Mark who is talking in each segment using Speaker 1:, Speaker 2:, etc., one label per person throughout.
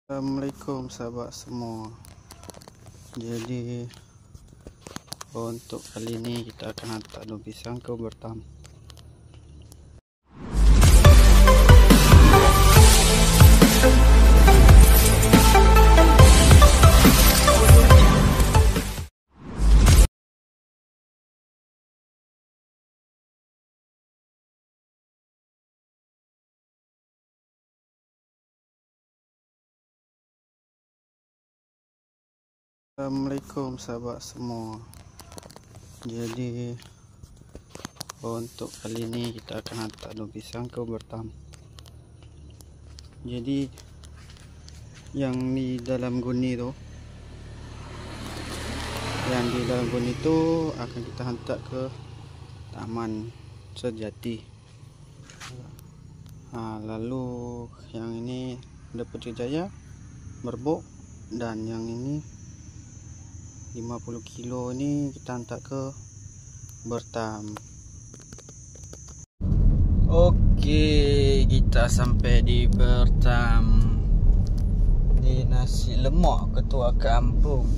Speaker 1: Assalamualaikum sahabat semua. Jadi untuk kali ini kita akan hantar daun pisang ke Batam. Assalamualaikum sahabat semua. Jadi untuk kali ini kita akan hantar daun pisang ke Batam. Jadi yang di dalam guni tu, akan kita hantar ke Taman Sejati. Lalu yang ini ada Putrajaya, Merbok, dan yang ini 50 kilo ini kita hantar ke Batam. Okey, kita sampai di Batam, di nasi lemak ketua kampung.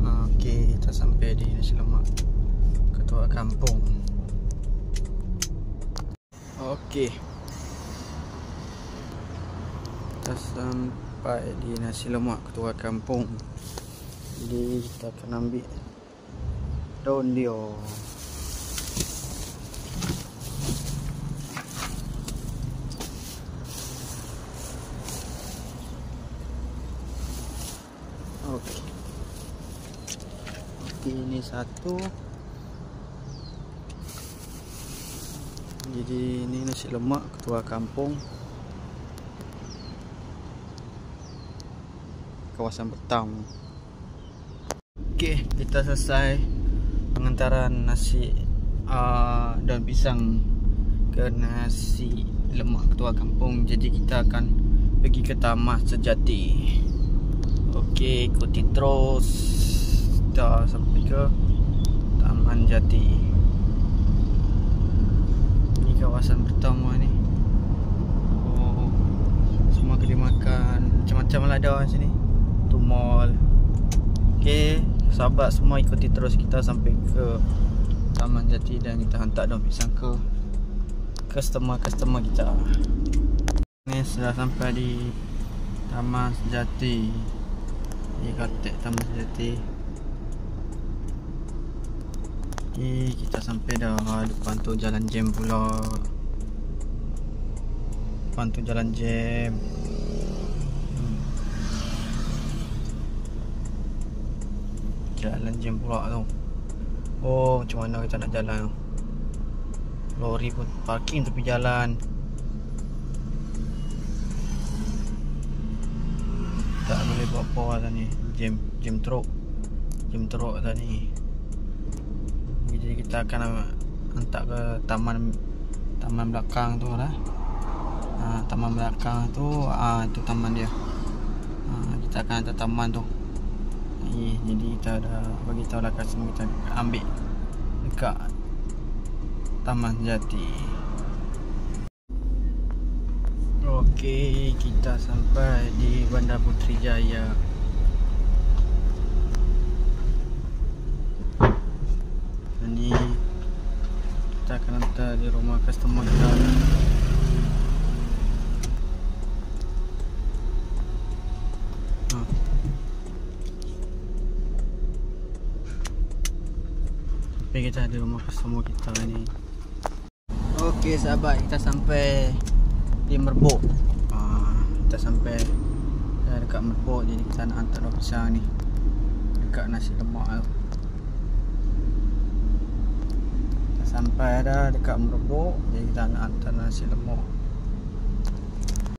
Speaker 1: Okey, kita sampai di nasi lemak ketua kampung. Okey, kita sampai di nasi lemak ketua kampung. Jadi kita akan ambil daun dia. Okey, ini satu. Jadi ini nasi lemak ketua kampung, kawasan Batam. Okey, kita selesai pengantaran nasi daun pisang ke nasi lemak ketua kampung. Jadi kita akan pergi ke Taman Sejati. Okey, ikuti terus. Kita sampai ke Taman Jati. Ini kawasan pertama ni. Oh, semua kedai makan macam-macam lah ada sini. Tu mall. Okey, sahabat semua ikuti terus kita sampai ke Taman Jati dan kita hantar daun pisang ke customer kita. Ni sudah sampai di Taman Sejati. Ni katek Taman Sejati. Okey, kita sampai dah. Depan tu jalan jam pula. Depan tu jalan jam. Jalan jam pula tu. Oh, macam mana kita nak jalan tu? Lori pun parking tepi jalan. Tak boleh buat apa tadi. Jam teruk tadi. Jadi kita akan hantar ke taman belakang tu lah. Taman belakang tu, itu taman dia. Kita akan hantar taman tu. Jadi kita dah bagi tahu lah customer kita ambil dekat Taman Jati. Okey, kita sampai di Bandar Putrajaya. Ini kita akan hantar di rumah customer kita. Kita ada rumah customer kita ni. Okey sahabat, kita sampai di Merbok. Kita sampai dekat Merbok. Jadi kita nak hantar daun pisang ni dekat nasi lemak tu. Kita sampai dah dekat Merbok. Jadi kita nak hantar nasi lemak.